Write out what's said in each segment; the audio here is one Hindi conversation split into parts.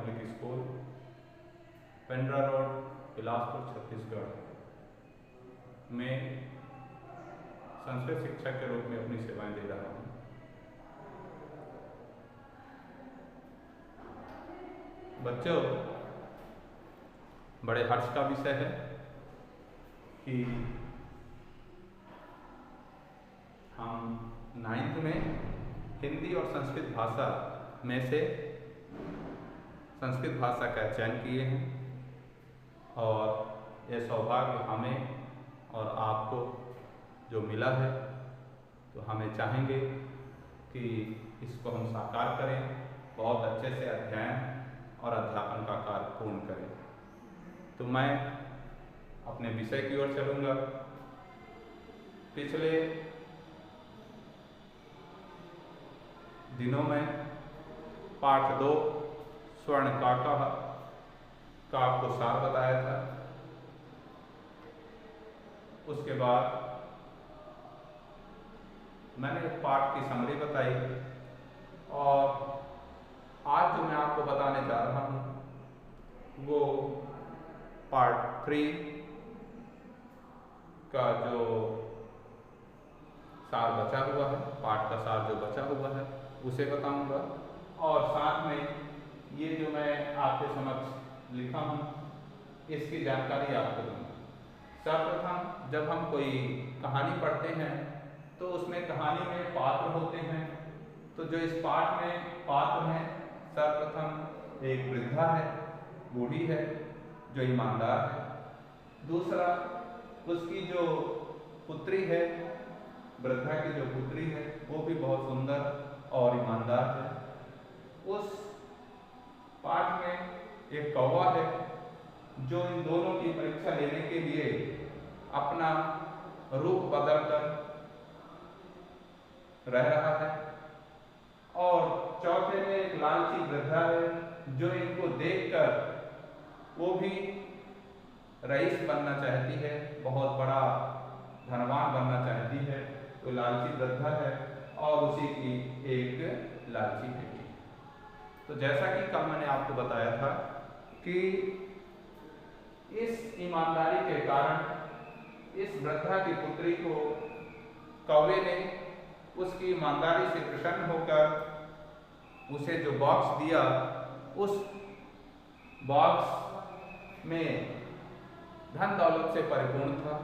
Public school, Pendra road, Bilaspur, Chhattisgarh में संस्कृत शिक्षक के रूप में अपनी सेवाएं दे रहा हूँ। बच्चों, बड़े हर्ष का विषय है कि हम 9th में हिंदी और संस्कृत भाषा में से संस्कृत भाषा का चयन किए हैं और यह सौभाग्य हमें और आपको जो मिला है, तो हमें चाहेंगे कि इसको हम साकार करें, बहुत अच्छे से अध्ययन और अध्यापन का कार्य पूर्ण करें। तो मैं अपने विषय की ओर चलूँगा। पिछले दिनों में पाठ 2 स्वर्ण काका का आपको सार बताया था। उसके बाद मैंने पाठ की समरी बताई और आज जो मैं आपको बताने जा रहा हूँ वो पार्ट 3 का जो सार बचा हुआ है, पाठ का सार जो बचा हुआ है उसे बताऊंगा और साथ में ये जो मैं आपके समक्ष लिखा हूँ इसकी जानकारी आपको दूंगा। सर्वप्रथम जब हम कोई कहानी पढ़ते हैं तो उसमें कहानी में पात्र होते हैं। तो जो इस पाठ में पात्र हैं, सर्वप्रथम एक वृद्धा है, बूढ़ी है जो ईमानदार है। दूसरा, उसकी जो पुत्री है, वृद्धा की जो पुत्री है वो भी बहुत सुंदर और ईमानदार है। उस पाठ में एक कौवा है जो इन दोनों की परीक्षा लेने के लिए अपना रूप बदलकर रह रहा है। और चौथे में एक लालची वृद्धा है जो इनको देखकर वो भी रईस बनना चाहती है, बहुत बड़ा धनवान बनना चाहती है। तो लालची वृद्धा है और उसी की एक लालची बेटी। तो जैसा कि कल मैंने आपको बताया था कि इस ईमानदारी के कारण इस वृद्धा की पुत्री को कौवे ने उसकी ईमानदारी से प्रसन्न होकर उसे जो बॉक्स दिया, उस बॉक्स में धन दौलत से परिपूर्ण था।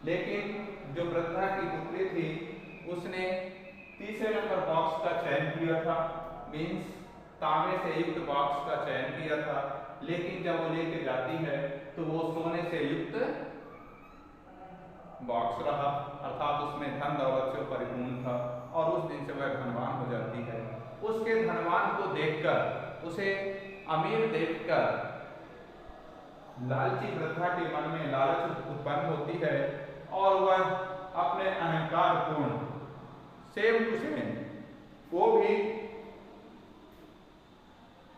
लेकिन जो वृद्धा की पुत्री थी उसने तीसरे नंबर बॉक्स का चयन किया था, मीन्स तांबे से युक्त बॉक्स का चयन किया था। लेकिन जब वो लेके जाती है तो वो सोने से युक्त बॉक्स रहा, अर्थात उसमें धन दौलत से परिपूर्ण था और उस दिन से वह धनवान हो जाती है। उसके धनवान को देखकर, उसे अमीर देखकर लालची वृद्धा के मन में लालच उत्पन्न होती है और वह अपने अहंकार पूर्ण सेम टू सेम वो भी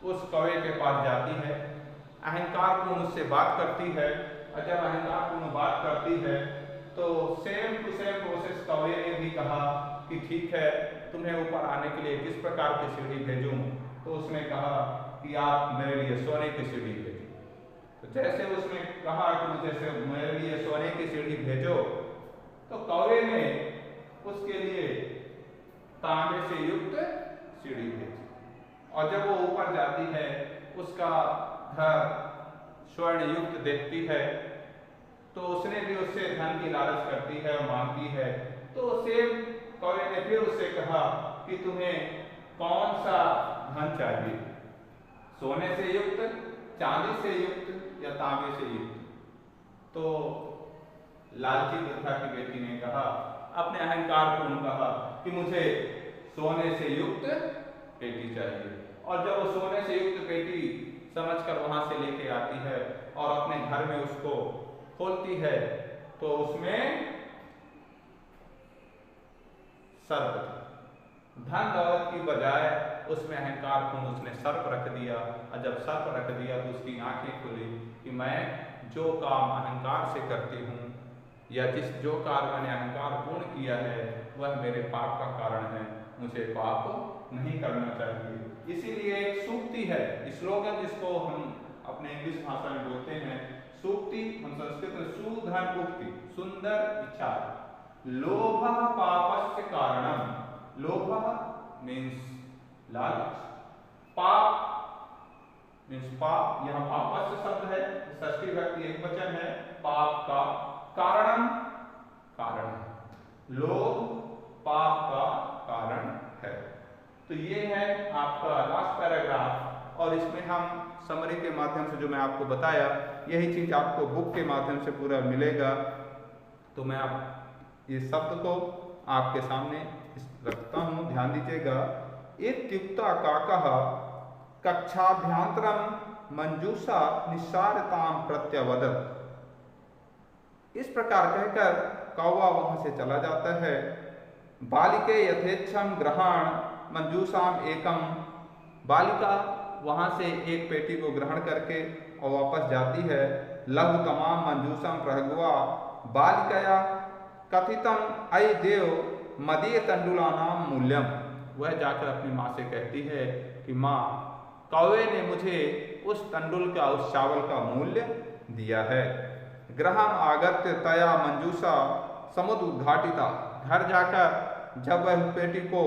उस कौवे के पास जाती है, अहंकार पूर्ण उससे बात करती है। और जब अहंकार पूर्ण बात करती है तो सेम टू सेम प्रोसेस कौवे ने भी कहा कि ठीक है, तुम्हें ऊपर आने के लिए किस प्रकार की सीढ़ी भेजूं? तो उसने कहा कि आप मेरे लिए सोने की सीढ़ी भेजो। तो जैसे उसने कहा कि मुझे मेरे लिए सोने की सीढ़ी भेजो, तो कौवे ने उसके लिए तांबे से युक्त सीढ़ी भेजी। और जब वो ऊपर जाती है, उसका घर स्वर्ण युक्त देखती है, तो उसने भी उससे धन की लालच करती है और मांगती है। तो सेम कौवे ने फिर उससे कहा कि तुम्हें कौन सा धन चाहिए, सोने से युक्त, चांदी से युक्त या तांबे से युक्त? तो लालची वृद्धा की बेटी ने कहा, अपने अहंकार पूर्ण कहा कि मुझे सोने से युक्त पेटी चाहिए। और जब वो सोने से युक्त पेटी समझकर वहां से लेके आती है और अपने घर में उसको खोलती है, तो उसमें सर्प था। धन दौलत की बजाय उसमें अहंकार पूर्ण उसने सर्प रख दिया। और जब सर्प रख दिया तो उसकी आंखें खुली कि मैं जो काम अहंकार से करती हूँ या जो कार्य मैंने अहंकार पूर्ण किया है वह मेरे पाप का कारण है, मुझे पाप नहीं करना चाहिए। इसीलिए एक सूक्ति है, स्लोगन जिसको हम अपने इंग्लिश भाषा में बोलते हैं सूक्ति, हम संस्कृत में सुधन उक्ति, सुंदर विचार। लोभ पापस्य कारणम, लोभ मीन्स लालच, पाप मीन्स पाप, यहाँ पापस्य शब्द है, षष्ठी विभक्ति एक वचन है, पाप का कारणम कारण, लोभ पाप का कारण है। तो ये है आपका लास्ट पैराग्राफ, और इसमें हम समरी के माध्यम से जो मैं आपको बताया यही चीज आपको बुक के माध्यम से पूरा मिलेगा। तो मैं आप इस शब्द को आपके सामने रखता हूं, ध्यान दीजिएगा। इत्युक्ता काकः कक्षाभ्यंतरम मंजूषा निस्सारताम प्रत्यवदत्। इस प्रकार कहकर कौवा वहां से चला जाता है। बालिके यथेच्छम ग्रहण मंजूषाम एकम, बालिका वहां से एक पेटी को ग्रहण करके और वापस जाती है। लघु तमाम मंजूषम प्रहगुआ बालिकया कथितम अय देव मदीय तंडुलानाम मूल्यम। वह जाकर अपनी माँ से कहती है कि माँ, कौवे ने मुझे उस तंडुल का, उस चावल का मूल्य दिया है। ग्रहम आगत्य तया मंजूषा समुद्र उद्घाटिता, घर जाकर जब वह पेटी को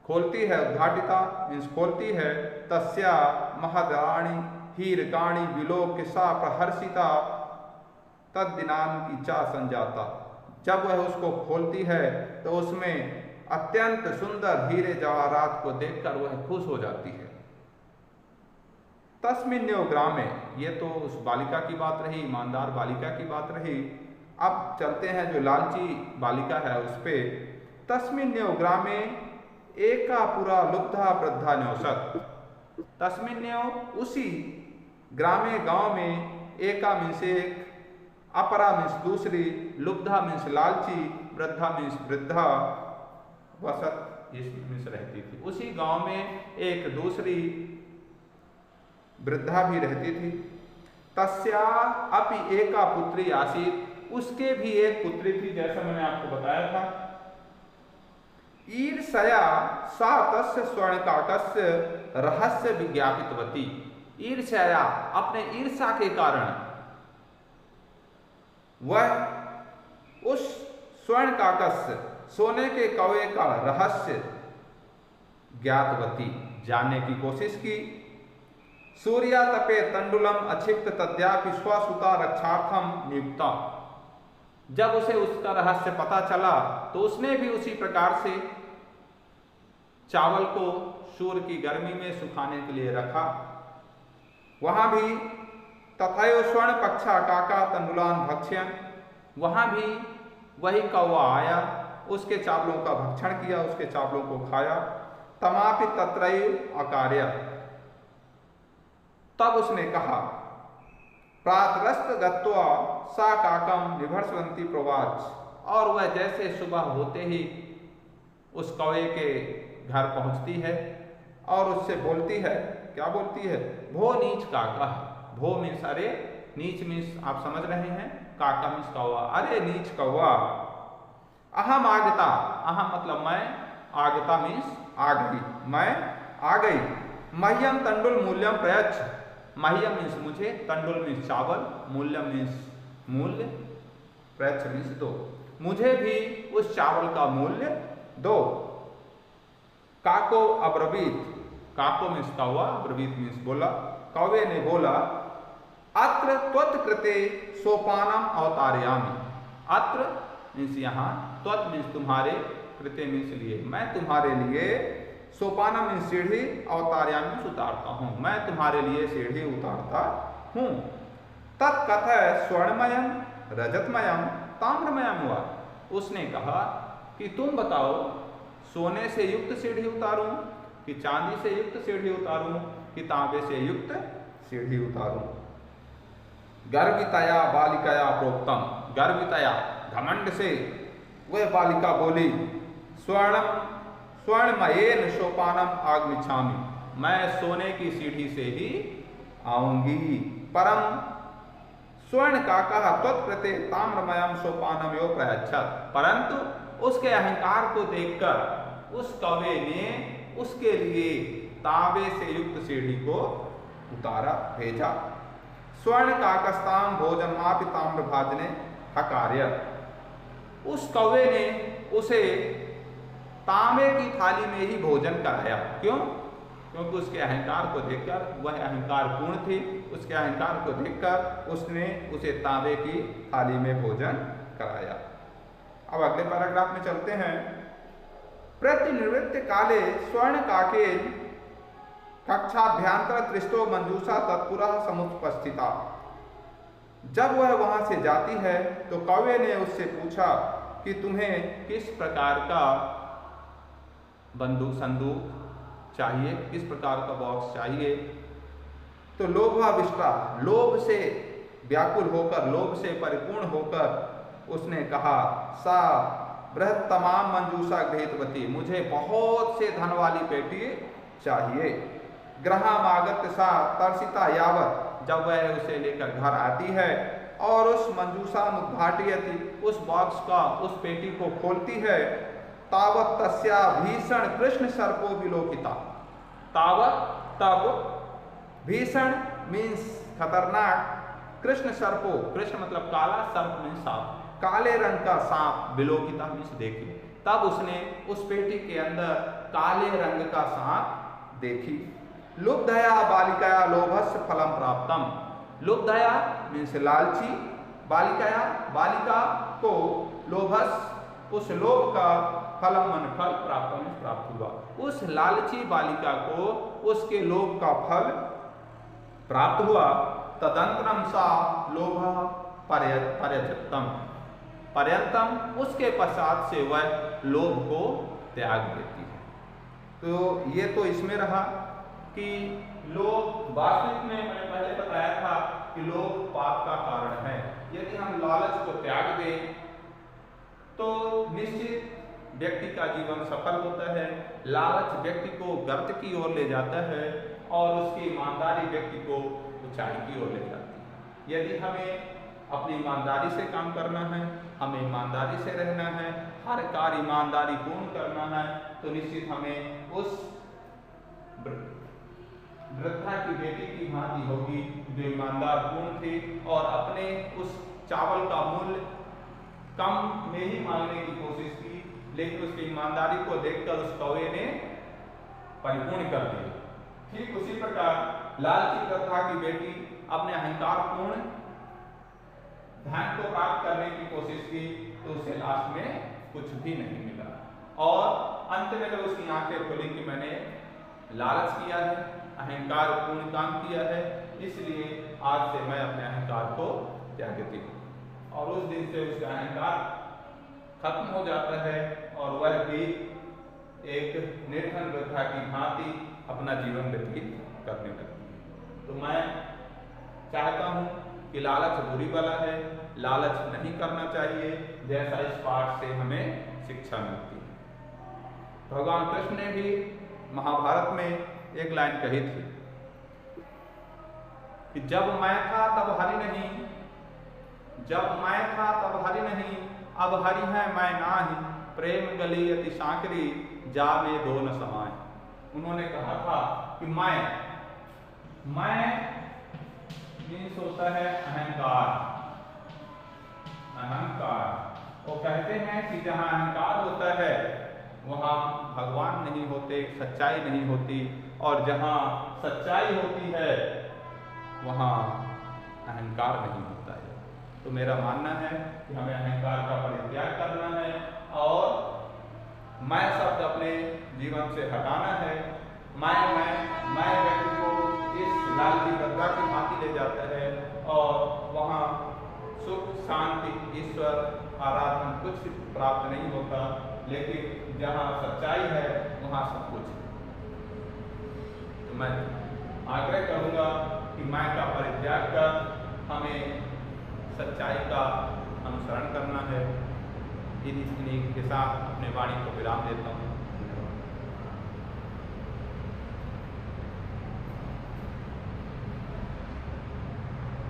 खोलती है, उद्घाटिता मीन्स खोलती है, तस्या महदाणी हीरकाणी विलोक सा प्रहर्षिता तद दिनान की चा संजाता। जब वह उसको खोलती है तो उसमें अत्यंत सुंदर हीरे जवाहरात को देखकर वह खुश हो जाती है। तस्मिन्यो ग्रामे, ये तो उस बालिका की बात रही, ईमानदार बालिका की बात रही। अब चलते हैं जो लालची बालिका है उस पे। तस्मिन्यो ग्रामे एका पुरा लुब्धा वृद्धा न्योसत। तस्मिन्यो उसी, ग्रामे गांव में, एका मीन्स एक, अपरा मीन्स दूसरी, लुब्धा मीन्स लालची, वृद्धा मीन्स वृद्धा, वसत मीन्स रहती थी। उसी गांव में एक दूसरी वृद्धा भी रहती थी। तस्या अपि एका पुत्री आसीत, उसके भी एक पुत्री थी, जैसा मैंने आपको बताया था। ईर्ष्या सा तस्य स्वर्णकाकस्य रहस्य विज्ञापितवती। ईर्ष्या, अपने ईर्ष्या के कारण वह उस स्वर्णकाकस्य, सोने के कौवे का रहस्य ज्ञातवती, जानने की कोशिश की। सूर्या तपे तंडुलम अक्षिप्त तद्यापि स्वसुता रक्षार्थम नियुक्ता। जब उसे उसका रहस्य पता चला तो उसने भी उसी प्रकार से चावल को सूर्य की गर्मी में सुखाने के लिए रखा। वहां भी तथैव स्वर्ण पक्षा काका तंडुलान भक्ष्यन, वहां भी वही कौवा आया, उसके चावलों का भक्षण किया, उसके चावलों को खाया। तमापि तत्रैव अकार्य, तब उसने कहा, प्रातरस्त गत्वा सा काकम निभर्षवंती प्रवाच। और वह जैसे सुबह होते ही उस कौवे के घर पहुंचती है और उससे बोलती है, क्या बोलती है? भो नीच काका। भो मीन्स अरे, नीच मीन्स आप समझ रहे हैं, काका मीन्स कौवा, अरे नीच कौवा। अहम आगता, अहम मतलब मैं, आगता मीन्स आ गई, मैं आ गई। मह्यम तंडुल मूल्यम प्रयच्छ, मह्यम मीन्स मुझे, तंडुल मीन्स चावल, मूल्यम मीन्स मूल्य, प्रयच्छ मीन्स दो, मुझे भी उस चावल का मूल्य दो। काको अब्रवीत, काको मीन्स कौवा, अब्रवीत मीन्स बोला, कौवे ने बोला, अत्र त्वत्कृते सोपानम अवतारयामि। अत्र मीन्स यहाँ, त्वत् मीन्स तुम्हारे, कृते मीन्स लिए, मैं तुम्हारे लिए, सोपानम मीन्स सीढ़ी, अवतारयामि उतारता हूँ, मैं तुम्हारे लिए सीढ़ी उतारता हूँ। तत्कथय स्वर्णमयम रजतमयम ताम्रमयम हुआ। उसने कहा कि तुम बताओ, सोने से युक्त सीढ़ी उतारूं कि चांदी से युक्त सीढ़ी उतारूं कि तांबे से युक्त सीढ़ी उतारूं। गर्वितया बालिकया प्रोक्तम, गर्वितया घमंड से वह बालिका बोली, स्वर्णमयेन सोपानम आगमिच्छामि, मैं सोने की सीढ़ी से ही आऊंगी। परम स्वर्ण काका त्वत्कृते ताम्रमयम सोपानम यो प्रयच्छत। परंतु उसके अहंकार को देखकर उस कौवे ने उसके लिए तांबे से युक्त सीढ़ी को उतारा भेजा। स्वर्ण काकस्ताम भोजनमापि ताम्र भाजने हकार्य। उस कौवे ने उसे तांबे की थाली में ही भोजन कराया। क्यों? क्योंकि उसके अहंकार को देखकर, वह अहंकार पूर्ण थी, उसके अहंकार को देखकर उसने उसे तांबे की थाली में भोजन कराया। अब अगले पैराग्राफ में चलते हैं। प्रतिनिवृत्त काले स्वर्ण काकेल कक्षाभ्यांतर त्रिस्तो मंजूषा तत्पुरः समुपस्थिता। जब वह वहां से जाती है तो कौवे ने उससे पूछा कि तुम्हें किस प्रकार का संदूक चाहिए, किस प्रकार का बॉक्स चाहिए। तो लोभाविष्टा, लोभ से व्याकुल होकर, लोभ से परिपूर्ण होकर उसने कहा, सा बृहत्तमाम मंजूषा गृहीतवती, मुझे बहुत से धन वाली पेटी चाहिए। गृहमागत सा तर्षिता यावत, जब वह उसे लेकर घर आती है और उस मंजूषा उद्घाटयति, उस बॉक्स का, उस पेटी को खोलती है, तावत तस्या भीषण कृष्ण सर्पो विलोकिता। तावत, तब, भीषण मीन्स खतरनाक, कृष्ण सर्पो, कृष्ण मतलब काला, सर्प मीन्स सांप, काले रंग का सांप, विलोकिता मीन्स देखी। तब उसने उस पेटी के अंदर काले रंग का सांप देखी। लुब्धया बालिकाया लोभस्य फलम प्राप्तम। लुब्धया मीन्स लालची, बालिकाया बालिका को, लोभस उस लोभ का, फलम मन फल, प्राप्त हुआ। उस लालची बालिका को उसके लोभ का फल प्राप्त हुआ। तदंतरम सा लोभ पर्यजतम, पर्यंतम, उसके पश्चात से वह लोभ को त्याग देती है। तो ये तो इसमें रहा कि लोभ, वास्तविक में मैंने पहले बताया था कि लोभ पाप का कारण है। यदि हम लालच को त्याग दें तो निश्चित व्यक्ति का जीवन सफल होता है। लालच व्यक्ति को गर्त की ओर ले जाता है और उसकी ईमानदारी व्यक्ति को ऊंचाई की ओर ले जाती है। यदि हमें अपनी ईमानदारी से काम करना है, हमें ईमानदारी से रहना है, हर कार्य ईमानदारी पूर्ण करना है, तो निश्चित हमें उस वृद्धा की बेटी की भांति होगी जो ईमानदार पूर्ण थी और अपने उस चावल का मूल्य कम में ही मांगने की कोशिश की, लेकिन उसकी ईमानदारी को देखकर उस कौवे ने परिपूर्ण कर दिया। ठीक उसी प्रकार लालची वृद्धा की बेटी अपने अहंकार पूर्ण धन को प्राप्त करने की कोशिश की तो उसे लास्ट में कुछ भी नहीं मिला और अंत में जब उसकी आंखें खुली कि मैंने लालच किया है, अहंकार पूर्ण काम किया है, इसलिए आज से मैं अपने अहंकार को त्यागती हूँ। और उस दिन से उसका अहंकार खत्म हो जाता है और वह भी एक निर्धन वृद्धा की भांति अपना जीवन व्यतीत करने लगती है। तो मैं चाहता हूँ कि लालच बुरी बला है, लालच नहीं करना चाहिए, जैसा इस पाठ से हमें शिक्षा मिलती है। भगवान कृष्ण ने भी महाभारत में एक लाइन कही थी कि जब मैं था तब हरि नहीं, जब मैं था तब हरि नहीं, अब हरि है मैं नाही, प्रेम गली अति सांकरी, जा में दो न समाए। उन्होंने कहा था कि मैं मीन्स होता है अहंकार, अहंकार। वो कहते हैं कि जहाँ अहंकार होता है वहाँ भगवान नहीं होते, सच्चाई नहीं होती, और जहाँ सच्चाई होती है वहाँ अहंकार नहीं होता है। तो मेरा मानना है कि हमें अहंकार का परित्याग करना है और मैं शब्द अपने जीवन से हटाना है। मैं व्यक्ति को इस लालची वृद्धा की भांति ले जाता है और वहाँ सुख, शांति, ईश्वर, आराधन कुछ प्राप्त नहीं होता, लेकिन जहाँ सच्चाई है वहाँ सब कुछ है। तो मैं आग्रह करूँगा कि मैं का परित्याग कर हमें सच्चाई का अनुसरण करना है। इन्हीं के साथ अपने वाणी को विराम देता हूँ।